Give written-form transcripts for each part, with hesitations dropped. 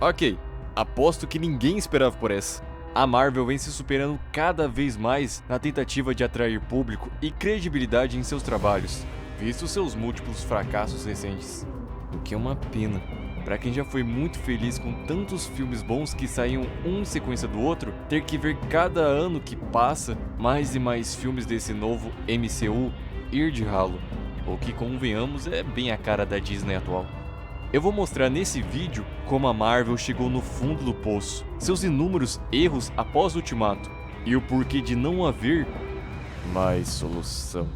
Ok, aposto que ninguém esperava por essa. A Marvel vem se superando cada vez mais na tentativa de atrair público e credibilidade em seus trabalhos, visto seus múltiplos fracassos recentes. O que é uma pena, para quem já foi muito feliz com tantos filmes bons que saíam um em sequência do outro, ter que ver cada ano que passa mais e mais filmes desse novo MCU ir de ralo, o que, convenhamos, é bem a cara da Disney atual. Eu vou mostrar nesse vídeo como a Marvel chegou no fundo do poço, seus inúmeros erros após o Ultimato e o porquê de não haver mais solução.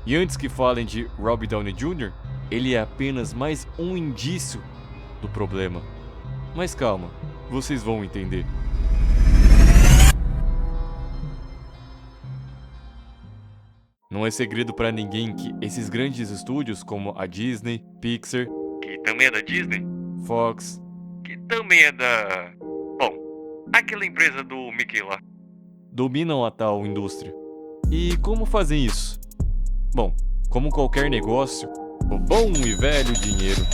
E antes que falem de Robert Downey Jr., ele é apenas mais um indício do problema. Mas calma, vocês vão entender. Não é segredo pra ninguém que esses grandes estúdios como a Disney, Pixar, que também é da Disney, Fox, que também é da... bom, aquela empresa do Mickey lá, dominam a tal indústria. E como fazem isso? Bom, como qualquer negócio, o bom e velho dinheiro.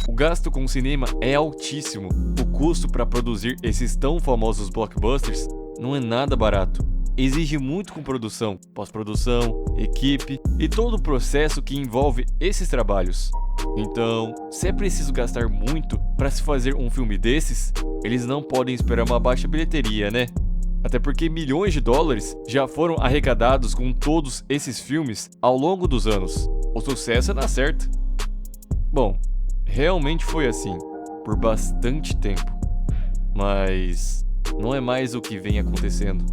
O gasto com cinema é altíssimo. O custo para produzir esses tão famosos blockbusters não é nada barato. Exige muito com produção, pós-produção, equipe e todo o processo que envolve esses trabalhos. Então, se é preciso gastar muito para se fazer um filme desses, eles não podem esperar uma baixa bilheteria, né? Até porque milhões de dólares já foram arrecadados com todos esses filmes ao longo dos anos. O sucesso é na certa. Bom, realmente foi assim, por bastante tempo. Mas não é mais o que vem acontecendo.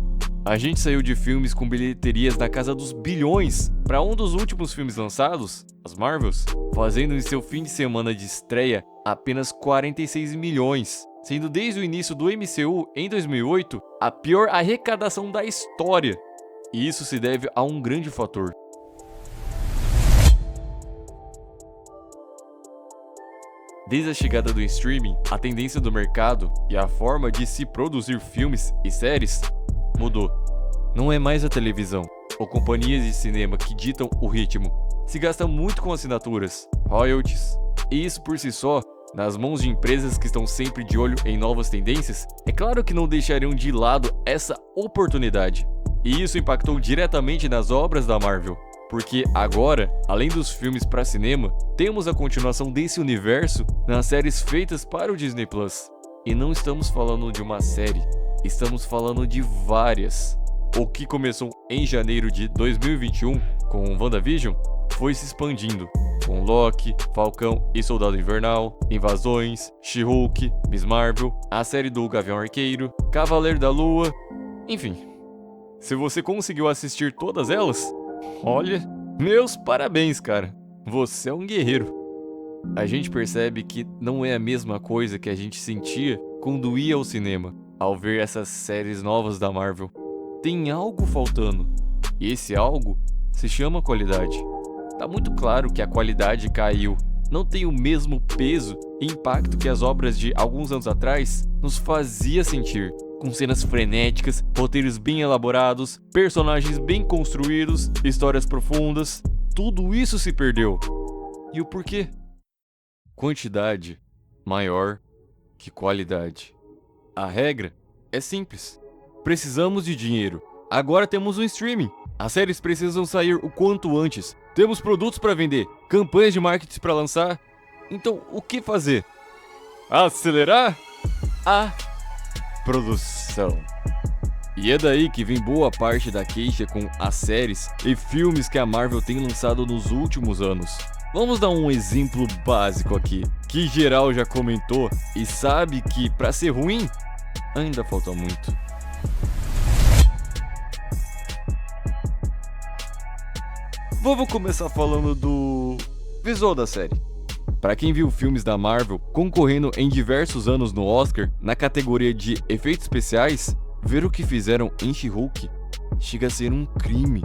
A gente saiu de filmes com bilheterias na casa dos bilhões para um dos últimos filmes lançados, as Marvels, fazendo em seu fim de semana de estreia apenas 46 milhões, sendo desde o início do MCU em 2008 a pior arrecadação da história. E isso se deve a um grande fator. Desde a chegada do streaming, a tendência do mercado e a forma de se produzir filmes e séries mudou. Não é mais a televisão ou companhias de cinema que ditam o ritmo. Se gasta muito com assinaturas, royalties, e isso por si só, nas mãos de empresas que estão sempre de olho em novas tendências, é claro que não deixariam de lado essa oportunidade. E isso impactou diretamente nas obras da Marvel, porque agora, além dos filmes para cinema, temos a continuação desse universo nas séries feitas para o Disney Plus. E não estamos falando de uma série, estamos falando de várias. O que começou em janeiro de 2021 com WandaVision foi se expandindo, com Loki, Falcão e Soldado Invernal, Invasões, She-Hulk, Miss Marvel, a série do Gavião Arqueiro, Cavaleiro da Lua, enfim. Se você conseguiu assistir todas elas, olha, meus parabéns, cara. Você é um guerreiro. A gente percebe que não é a mesma coisa que a gente sentia quando ia ao cinema, ao ver essas séries novas da Marvel. Tem algo faltando, e esse algo se chama qualidade. Tá muito claro que a qualidade caiu, não tem o mesmo peso e impacto que as obras de alguns anos atrás nos fazia sentir, com cenas frenéticas, roteiros bem elaborados, personagens bem construídos, histórias profundas. Tudo isso se perdeu. E o porquê? Quantidade maior que qualidade. A regra é simples. Precisamos de dinheiro. Agora temos um streaming. As séries precisam sair o quanto antes. Temos produtos para vender, campanhas de marketing para lançar. Então, o que fazer? Acelerar a produção. E é daí que vem boa parte da queixa com as séries e filmes que a Marvel tem lançado nos últimos anos. Vamos dar um exemplo básico aqui, que geral já comentou e sabe que para ser ruim, ainda falta muito. Vamos começar falando do visual da série. Para quem viu filmes da Marvel concorrendo em diversos anos no Oscar na categoria de efeitos especiais, ver o que fizeram em She-Hulk chega a ser um crime.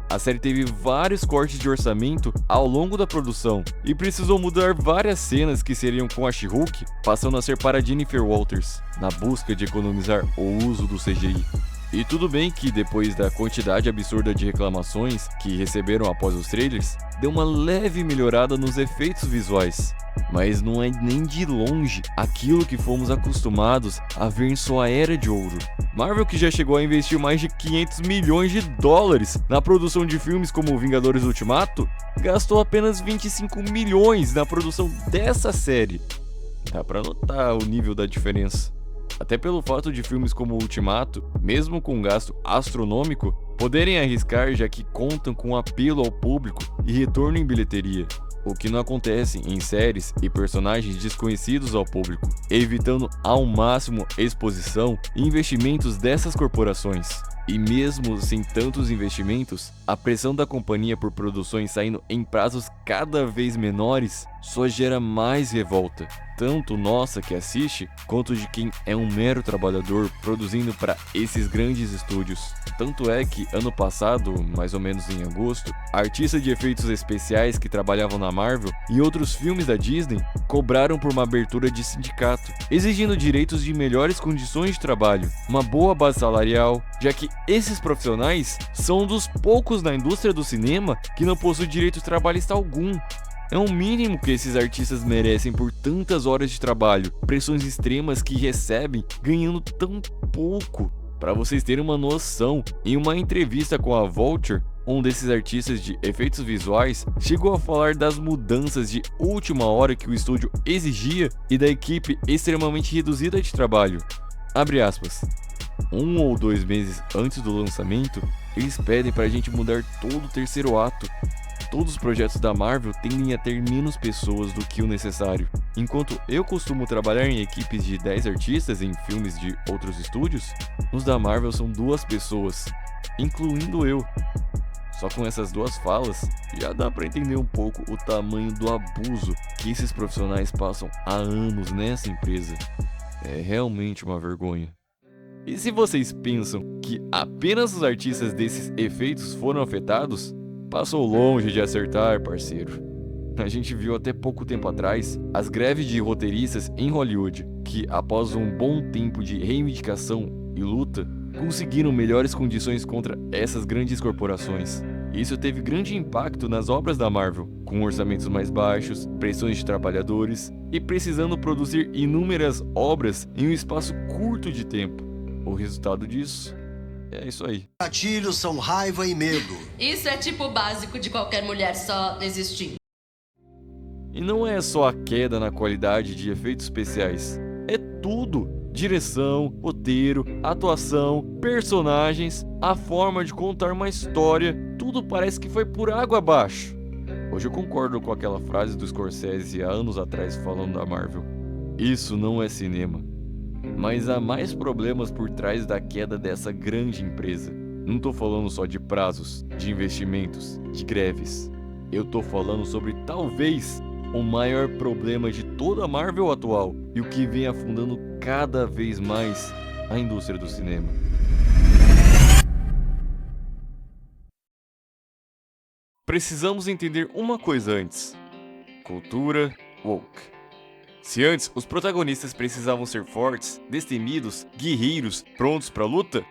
A série teve vários cortes de orçamento ao longo da produção e precisou mudar várias cenas que seriam com a She-Hulk, passando a ser para Jennifer Walters, na busca de economizar o uso do CGI. E tudo bem que depois da quantidade absurda de reclamações que receberam após os trailers, deu uma leve melhorada nos efeitos visuais, mas não é nem de longe aquilo que fomos acostumados a ver em sua era de ouro. Marvel, que já chegou a investir mais de 500 milhões de dólares na produção de filmes como Vingadores Ultimato, gastou apenas 25 milhões na produção dessa série. Dá pra notar o nível da diferença. Até pelo fato de filmes como Ultimato, mesmo com um gasto astronômico, poderem arriscar, já que contam com apelo ao público e retorno em bilheteria, o que não acontece em séries e personagens desconhecidos ao público, evitando ao máximo exposição e investimentos dessas corporações. E mesmo sem tantos investimentos, a pressão da companhia por produções saindo em prazos cada vez menores só gera mais revolta, tanto nossa que assiste, quanto de quem é um mero trabalhador produzindo para esses grandes estúdios. Tanto é que ano passado, mais ou menos em agosto, artistas de efeitos especiais que trabalhavam na Marvel e outros filmes da Disney cobraram por uma abertura de sindicato, exigindo direitos de melhores condições de trabalho, uma boa base salarial, já que esses profissionais são um dos poucos na indústria do cinema que não possuem direito trabalhista algum. É o mínimo que esses artistas merecem por tantas horas de trabalho, pressões extremas que recebem ganhando tão pouco. Para vocês terem uma noção, em uma entrevista com a Vulture, um desses artistas de efeitos visuais chegou a falar das mudanças de última hora que o estúdio exigia e da equipe extremamente reduzida de trabalho. Abre aspas. 1 ou 2 meses antes do lançamento, eles pedem para a gente mudar todo o terceiro ato. Todos os projetos da Marvel tendem a ter menos pessoas do que o necessário. Enquanto eu costumo trabalhar em equipes de 10 artistas em filmes de outros estúdios, os da Marvel são 2 pessoas, incluindo eu. Só com essas 2 falas, já dá pra entender um pouco o tamanho do abuso que esses profissionais passam há anos nessa empresa. É realmente uma vergonha. E se vocês pensam que apenas os artistas desses efeitos foram afetados, passou longe de acertar, parceiro. A gente viu até pouco tempo atrás as greves de roteiristas em Hollywood, que após um bom tempo de reivindicação e luta, conseguiram melhores condições contra essas grandes corporações. Isso teve grande impacto nas obras da Marvel, com orçamentos mais baixos, pressões de trabalhadores e precisando produzir inúmeras obras em um espaço curto de tempo. O resultado disso é isso aí. Gatilhos são raiva e medo. Isso é tipo básico de qualquer mulher só existindo. E não é só a queda na qualidade de efeitos especiais, é tudo. Direção, roteiro, atuação, personagens, a forma de contar uma história, tudo parece que foi por água abaixo. Hoje eu concordo com aquela frase do Scorsese há anos atrás falando da Marvel. Isso não é cinema. Mas há mais problemas por trás da queda dessa grande empresa. Não tô falando só de prazos, de investimentos, de greves. Eu tô falando sobre talvez o maior problema de toda a Marvel atual e o que vem afundando cada vez mais a indústria do cinema. Precisamos entender uma coisa antes: cultura woke. Se antes os protagonistas precisavam ser fortes, destemidos, guerreiros, prontos pra luta,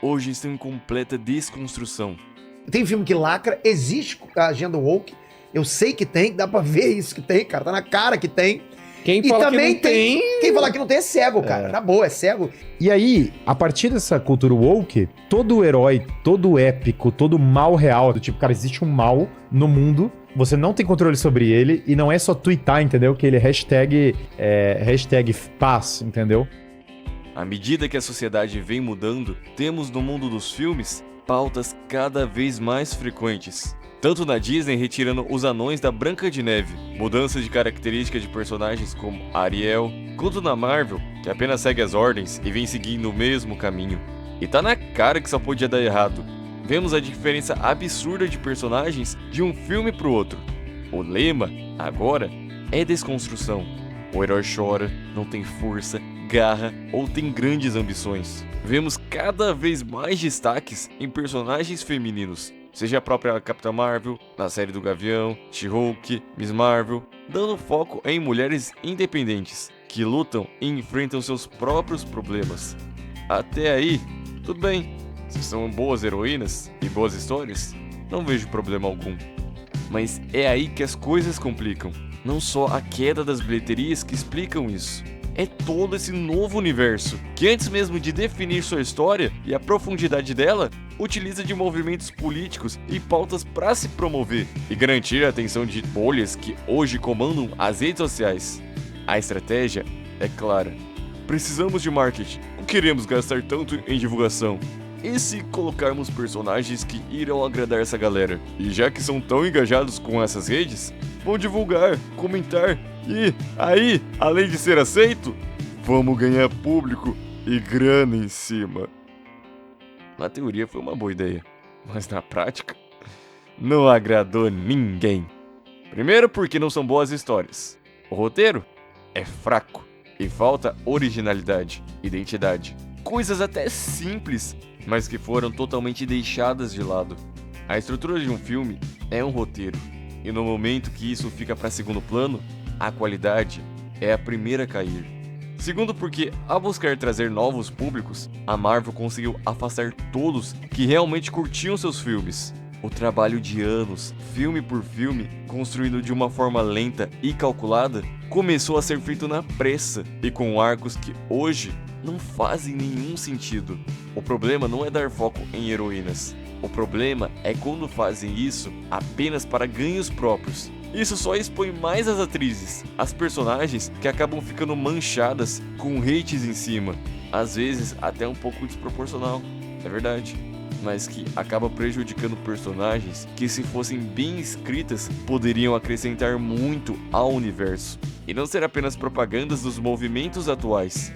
hoje estão em completa desconstrução. Tem filme que lacra, existe a agenda woke, eu sei que tem, dá pra ver isso que tem, cara, tá na cara que tem. Quem E fala também que não tem... quem falar que não tem é cego, cara, na boa, é cego. E aí, a partir dessa cultura woke, todo herói, todo épico, todo mal real, do tipo, cara, existe um mal no mundo, você não tem controle sobre ele, e não é só twittar, entendeu? Que ele é hashtag paz, entendeu? À medida que a sociedade vem mudando, temos no mundo dos filmes pautas cada vez mais frequentes. Tanto na Disney retirando os anões da Branca de Neve, mudanças de características de personagens como Ariel, quanto na Marvel, que apenas segue as ordens e vem seguindo o mesmo caminho. E tá na cara que só podia dar errado. Vemos a diferença absurda de personagens de um filme pro outro. O lema, agora, é desconstrução. O herói chora, não tem força, garra ou tem grandes ambições. Vemos cada vez mais destaques em personagens femininos, seja a própria Capitã Marvel, na série do Gavião, She-Hulk, Miss Marvel, dando foco em mulheres independentes, que lutam e enfrentam seus próprios problemas. Até aí, tudo bem. Se são boas heroínas e boas histórias, não vejo problema algum. Mas é aí que as coisas complicam. Não só a queda das bilheterias que explicam isso. É todo esse novo universo, que antes mesmo de definir sua história e a profundidade dela, utiliza de movimentos políticos e pautas para se promover e garantir a atenção de bolhas que hoje comandam as redes sociais. A estratégia é clara. Precisamos de marketing, não queremos gastar tanto em divulgação. E se colocarmos personagens que irão agradar essa galera? E já que são tão engajados com essas redes, vão divulgar, comentar e aí, além de ser aceito, vamos ganhar público e grana em cima. Na teoria foi uma boa ideia, mas na prática não agradou ninguém. Primeiro porque não são boas histórias. O roteiro é fraco e falta originalidade, identidade. Coisas até simples, mas que foram totalmente deixadas de lado. A estrutura de um filme é um roteiro, e no momento que isso fica para segundo plano, a qualidade é a primeira a cair. Segundo porque, ao buscar trazer novos públicos, a Marvel conseguiu afastar todos que realmente curtiam seus filmes. O trabalho de anos, filme por filme, construído de uma forma lenta e calculada, começou a ser feito na pressa e com arcos que hoje não fazem nenhum sentido. O problema não é dar foco em heroínas. O problema é quando fazem isso apenas para ganhos próprios. Isso só expõe mais as atrizes, as personagens que acabam ficando manchadas com hates em cima. Às vezes até um pouco desproporcional, é verdade. Mas que acaba prejudicando personagens que, se fossem bem escritas, poderiam acrescentar muito ao universo. E não ser apenas propagandas dos movimentos atuais.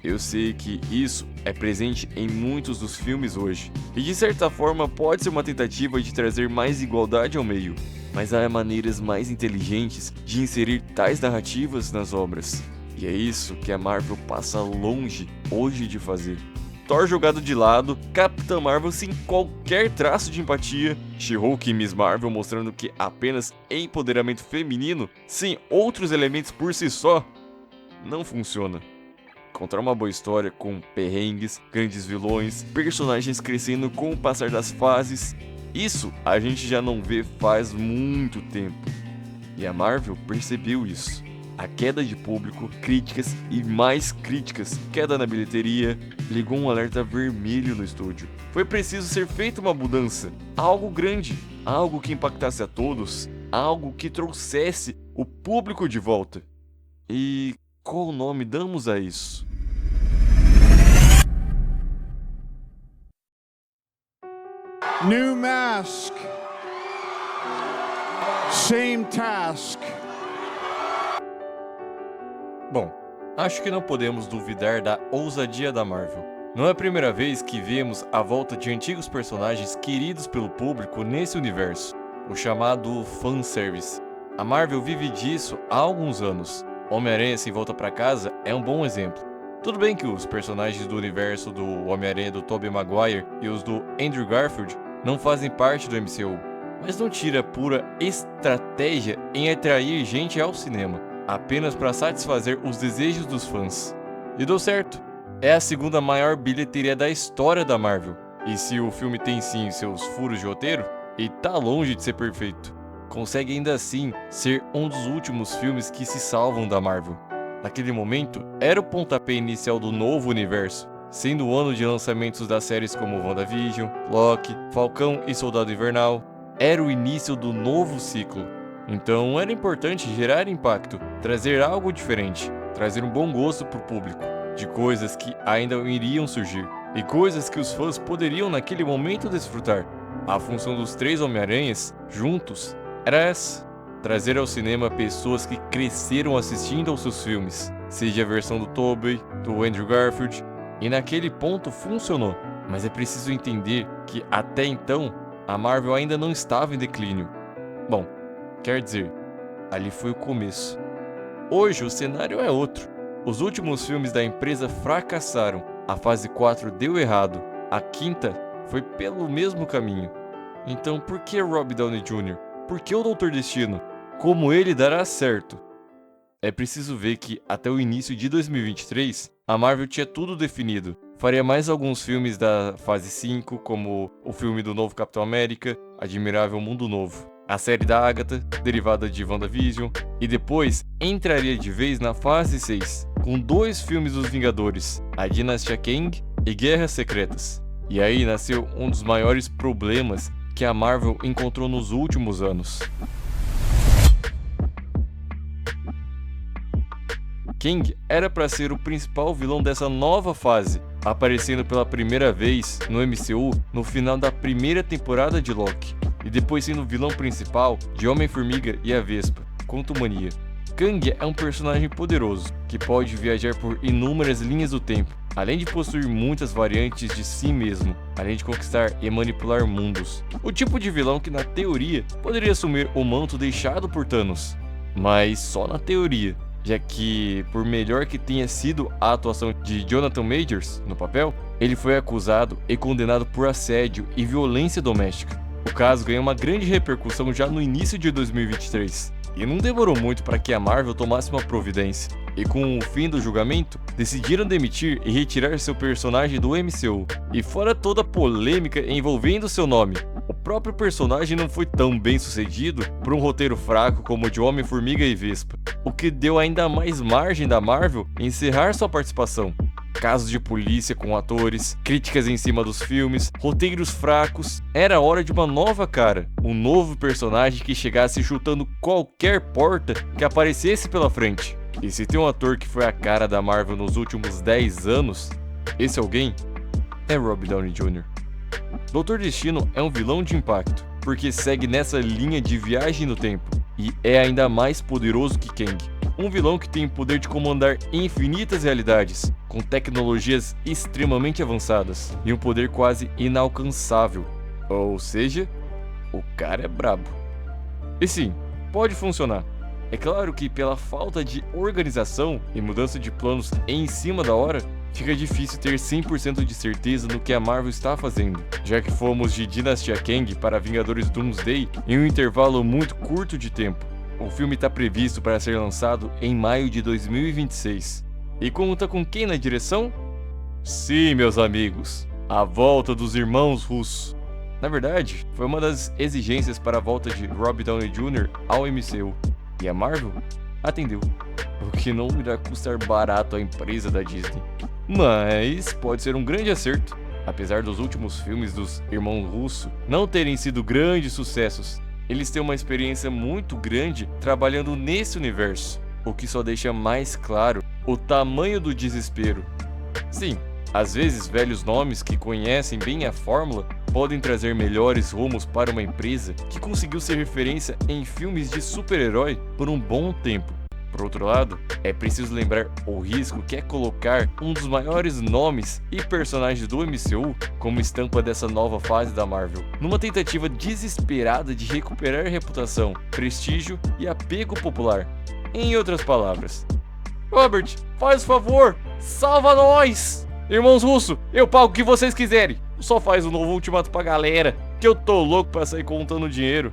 Eu sei que isso é presente em muitos dos filmes hoje, e de certa forma pode ser uma tentativa de trazer mais igualdade ao meio, mas há maneiras mais inteligentes de inserir tais narrativas nas obras, e é isso que a Marvel passa longe hoje de fazer. Thor jogado de lado, Capitã Marvel sem qualquer traço de empatia, She-Hulk e Miss Marvel mostrando que apenas empoderamento feminino, sem outros elementos por si só, não funciona. Contar uma boa história com perrengues, grandes vilões, personagens crescendo com o passar das fases, isso a gente já não vê faz muito tempo. E a Marvel percebeu isso. A queda de público, críticas e mais críticas, queda na bilheteria, ligou um alerta vermelho no estúdio. Foi preciso ser feita uma mudança, algo grande, algo que impactasse a todos, algo que trouxesse o público de volta. E qual nome damos a isso? New mask. Same task. Bom, acho que não podemos duvidar da ousadia da Marvel. Não é a primeira vez que vemos a volta de antigos personagens queridos pelo público nesse universo, o chamado fanservice. A Marvel vive disso há alguns anos. Homem-Aranha Sem Volta Pra Casa é um bom exemplo. Tudo bem que os personagens do universo do Homem-Aranha do Tobey Maguire e os do Andrew Garfield não fazem parte do MCU, mas não tira a pura estratégia em atrair gente ao cinema, apenas para satisfazer os desejos dos fãs. E deu certo. É a segunda maior bilheteria da história da Marvel. E se o filme tem sim seus furos de roteiro, e tá longe de ser perfeito, consegue ainda assim ser um dos últimos filmes que se salvam da Marvel. Naquele momento, era o pontapé inicial do novo universo, sendo o ano de lançamentos das séries como WandaVision, Loki, Falcão e Soldado Invernal. Era o início do novo ciclo. Então era importante gerar impacto, trazer algo diferente, trazer um bom gosto pro público, de coisas que ainda iriam surgir, e coisas que os fãs poderiam naquele momento desfrutar. A função dos 3 Homem-Aranhas, juntos, era essa: trazer ao cinema pessoas que cresceram assistindo aos seus filmes, seja a versão do Tobey, do Andrew Garfield, e naquele ponto funcionou. Mas é preciso entender que até então, a Marvel ainda não estava em declínio. Bom, quer dizer, ali foi o começo. Hoje o cenário é outro. Os últimos filmes da empresa fracassaram, a fase 4 deu errado, a quinta foi pelo mesmo caminho. Então por que Robert Downey Jr.? Por que o Doutor Destino? Como ele dará certo? É preciso ver que até o início de 2023, a Marvel tinha tudo definido. Faria mais alguns filmes da fase 5, como o filme do novo Capitão América, Admirável Mundo Novo, a série da Agatha, derivada de WandaVision, e depois entraria de vez na fase 6, com 2 filmes dos Vingadores, a Dinastia Kang e Guerras Secretas. E aí nasceu um dos maiores problemas que a Marvel encontrou nos últimos anos. Kang era para ser o principal vilão dessa nova fase, aparecendo pela primeira vez no MCU no final da primeira temporada de Loki, e depois sendo o vilão principal de Homem-Formiga e a Vespa, Quantumania. Kang é um personagem poderoso, que pode viajar por inúmeras linhas do tempo, além de possuir muitas variantes de si mesmo, além de conquistar e manipular mundos. O tipo de vilão que na teoria poderia assumir o manto deixado por Thanos, mas só na teoria, já que, por melhor que tenha sido a atuação de Jonathan Majors no papel, ele foi acusado e condenado por assédio e violência doméstica. O caso ganhou uma grande repercussão já no início de 2023, e não demorou muito para que a Marvel tomasse uma providência, e com o fim do julgamento, decidiram demitir e retirar seu personagem do MCU. E fora toda a polêmica envolvendo seu nome, o próprio personagem não foi tão bem sucedido por um roteiro fraco como o de Homem-Formiga e Vespa, o que deu ainda mais margem da Marvel encerrar sua participação. Casos de polícia com atores, críticas em cima dos filmes, roteiros fracos. Era hora de uma nova cara, um novo personagem que chegasse chutando qualquer porta que aparecesse pela frente. E se tem um ator que foi a cara da Marvel nos últimos 10 anos, esse alguém é Robert Downey Jr. Doutor Destino é um vilão de impacto, porque segue nessa linha de viagem no tempo, e é ainda mais poderoso que Kang. Um vilão que tem o poder de comandar infinitas realidades, com tecnologias extremamente avançadas, e um poder quase inalcançável. Ou seja, o cara é brabo. E sim, pode funcionar. É claro que pela falta de organização e mudança de planos em cima da hora, fica difícil ter 100% de certeza no que a Marvel está fazendo, já que fomos de Dinastia Kang para Vingadores Doomsday em um intervalo muito curto de tempo. O filme está previsto para ser lançado em maio de 2026. E conta com quem na direção? Sim, meus amigos, a volta dos irmãos russos. Na verdade, foi uma das exigências para a volta de Robert Downey Jr. ao MCU. E a Marvel atendeu, o que não irá custar barato à empresa da Disney. Mas pode ser um grande acerto, apesar dos últimos filmes dos irmãos Russo não terem sido grandes sucessos. Eles têm uma experiência muito grande trabalhando nesse universo, o que só deixa mais claro o tamanho do desespero. Sim, às vezes velhos nomes que conhecem bem a fórmula podem trazer melhores rumos para uma empresa que conseguiu ser referência em filmes de super-herói por um bom tempo. Por outro lado, é preciso lembrar o risco que é colocar um dos maiores nomes e personagens do MCU como estampa dessa nova fase da Marvel, numa tentativa desesperada de recuperar reputação, prestígio e apego popular. Em outras palavras, Robert, faz o favor, salva nós! Irmãos Russo, eu pago o que vocês quiserem. Só faz um novo ultimato pra galera, que eu tô louco pra sair contando dinheiro.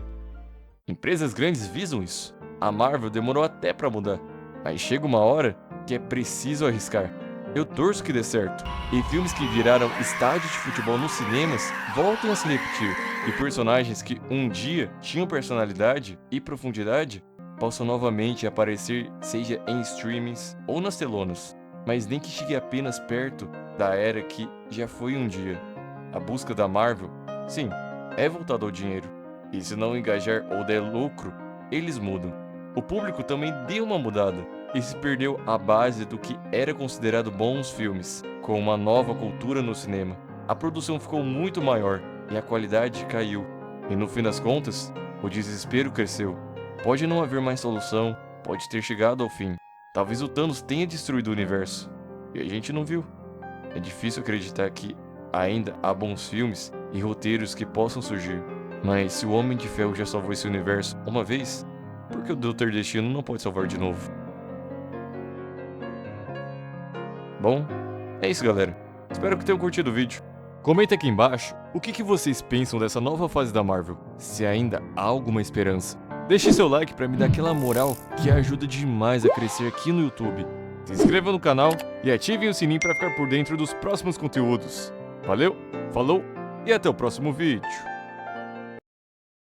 Empresas grandes visam isso. A Marvel demorou até pra mudar, mas chega uma hora que é preciso arriscar. Eu torço que dê certo, e filmes que viraram estádio de futebol nos cinemas voltem a se repetir, e personagens que um dia tinham personalidade e profundidade possam novamente aparecer, seja em streamings ou nas telonas, mas nem que chegue apenas perto da era que já foi um dia. A busca da Marvel, sim, é voltada ao dinheiro, e se não engajar ou der lucro, eles mudam. O público também deu uma mudada, e se perdeu a base do que era considerado bons filmes. Com uma nova cultura no cinema, a produção ficou muito maior e a qualidade caiu. E no fim das contas, o desespero cresceu. Pode não haver mais solução, pode ter chegado ao fim. Talvez o Thanos tenha destruído o universo, e a gente não viu. É difícil acreditar que ainda há bons filmes e roteiros que possam surgir. Mas se o Homem de Ferro já salvou esse universo uma vez, por que o Doutor Destino não pode salvar de novo? Bom, é isso, galera. Espero que tenham curtido o vídeo. Comenta aqui embaixo o que vocês pensam dessa nova fase da Marvel, se ainda há alguma esperança. Deixe seu like pra me dar aquela moral que ajuda demais a crescer aqui no YouTube. Se inscreva no canal e ativem o sininho para ficar por dentro dos próximos conteúdos. Valeu, falou e até o próximo vídeo.